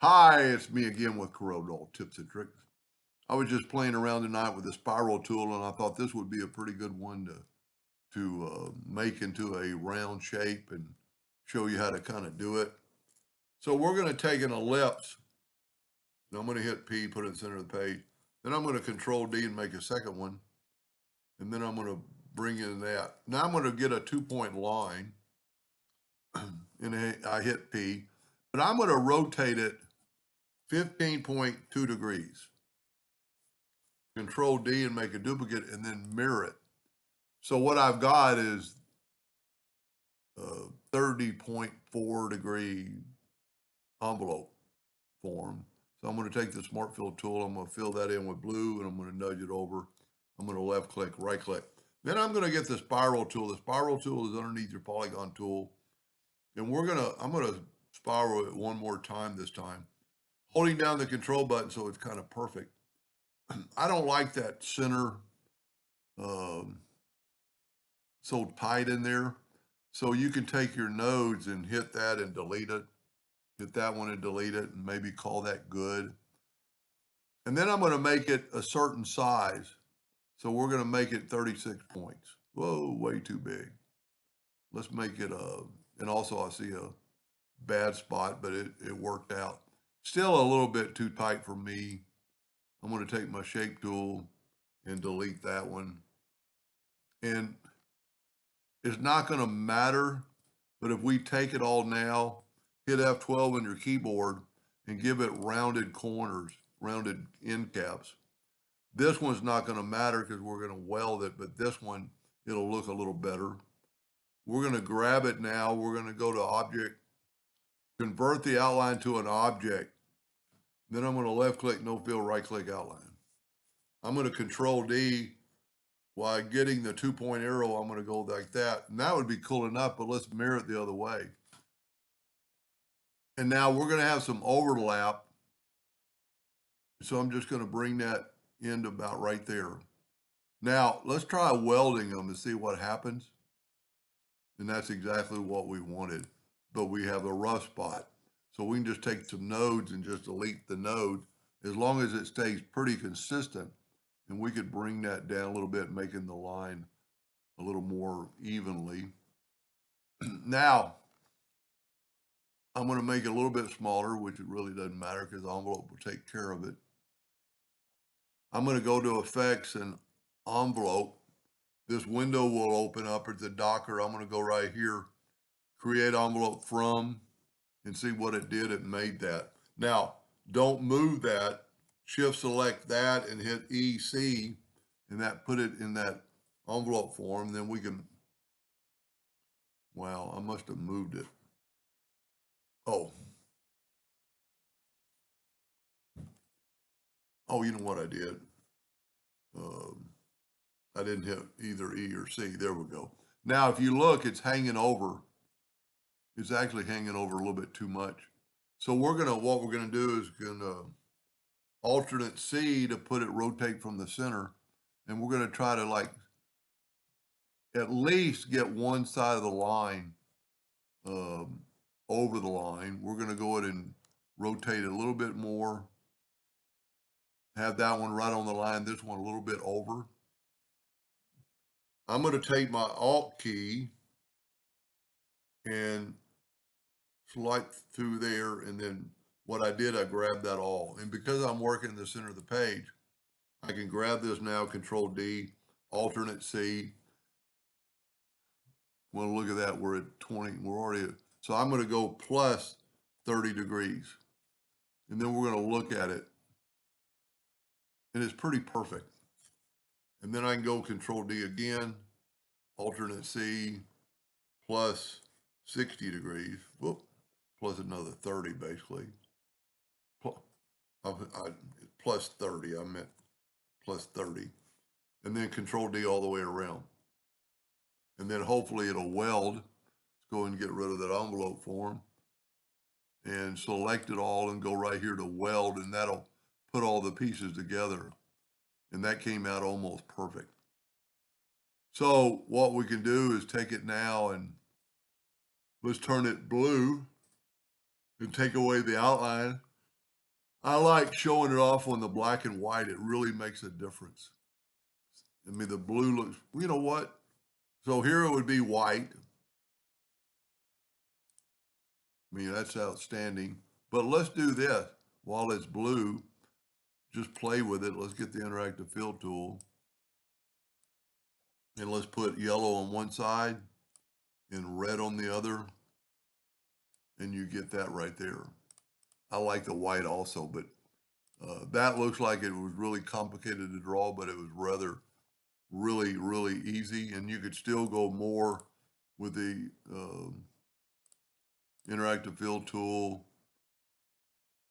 Hi, it's me again with Corel Tips and Tricks. I was just playing around tonight with the spiral tool, and I thought this would be a pretty good one to make into a round shape and show you how to kind of do it. So we're going to take an ellipse, and I'm going to hit P, put it in the center of the page. Then I'm going to Control D and make a second one, and then I'm going to bring in that. Now I'm going to get a 2-point line, and I hit P, but I'm going to rotate it 15.2 degrees. Control D and make a duplicate and then mirror it. So what I've got is a 30.4 degree envelope form. So I'm going to take the Smart Fill tool, I'm going to fill that in with blue, and I'm going to nudge it over. I'm going to left click, right click. Then I'm going to get the spiral tool. The spiral tool is underneath your polygon tool. And I'm going to spiral it one more time this time, holding down the control button so it's kind of perfect. I don't like that center um, so tight in there. So you can take your nodes and hit that and delete it. Hit that one and delete it and maybe call that good. And then I'm going to make it a certain size. So we're going to make it 36 points. Whoa, way too big. Let's make it and also I see a bad spot, but it worked out. Still a little bit too tight for me. I'm going to take my shape tool and delete that one. And it's not going to matter, but if we take it all now, hit F12 on your keyboard and give it rounded corners, rounded end caps. This one's not going to matter because we're going to weld it, but this one, it'll look a little better. We're going to grab it now. We're going to go to Object, convert the outline to an object. Then I'm going to left click, no fill, right click outline. I'm going to Control D. While getting the 2-point arrow, I'm going to go like that. And that would be cool enough, but let's mirror it the other way. And now we're going to have some overlap. So I'm just going to bring that end about right there. Now let's try welding them and see what happens. And that's exactly what we wanted, but we have a rough spot. So we can just take some nodes and just delete the node as long as it stays pretty consistent. And we could bring that down a little bit, making the line a little more evenly. Now, I'm going to make it a little bit smaller, which it really doesn't matter because the envelope will take care of it. I'm going to go to Effects and Envelope. This window will open up at the Docker. I'm going to go right here, Create Envelope From, and see what it did. It made that. Now, don't move that. Shift select that and hit EC, and that put it in that envelope form. Then we can, wow, I must have moved it. Oh, you know what I did? I didn't hit either E or C. There we go. Now, if you look, it's hanging over. It's actually hanging over a little bit too much. So what we're gonna do is gonna alternate C to put it rotate from the center. And we're gonna try to like at least get one side of the line um, over the line. We're gonna go ahead and rotate it a little bit more. Have that one right on the line, this one a little bit over. I'm going to take my Alt key and select through there, and then what I did, I grabbed that all. And because I'm working in the center of the page, I can grab this now, Control D, alternate C. Well, look at that, we're at 20, we're already at, so I'm going to go plus 30 degrees. And then we're going to look at it, and it's pretty perfect. And then I can go Control D again, alternate C, plus 60 degrees, whoop, plus another 30 basically. Plus 30, I meant plus 30. And then Control D all the way around. And then hopefully it'll weld. Let's go and get rid of that envelope form. And select it all and go right here to weld, and that'll put all the pieces together. And that came out almost perfect. So what we can do is take it now and let's turn it blue and take away the outline. I like showing it off on the black and white. It really makes a difference. I mean, the blue looks, you know what? So here it would be white. I mean, that's outstanding. But let's do this. While it's blue, just play with it. Let's get the interactive fill tool. And let's put yellow on one side and red on the other. And you get that right there. I like the white also, but that looks like it was really complicated to draw, but it was rather really easy. And you could still go more with the interactive fill tool.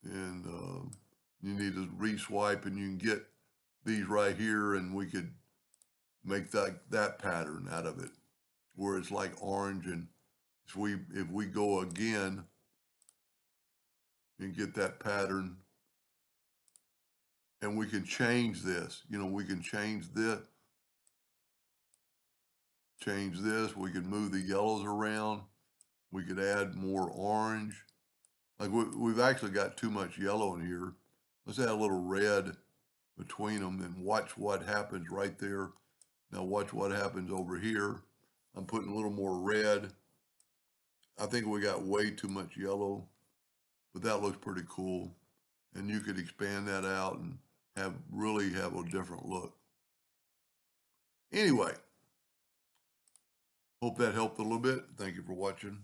And you need to re-swipe, and you can get these right here, and we could make that pattern out of it, where it's like orange. And so if we go again and get that pattern, and we can change this, you know, we can change this, we can move the yellows around, we could add more orange. Like we've actually got too much yellow in here. Let's add a little red between them and watch what happens right there. Now watch what happens over here. I'm putting a little more red. I think we got way too much yellow, but that looks pretty cool. And you could expand that out and really have a different look. Anyway, hope that helped a little bit. Thank you for watching.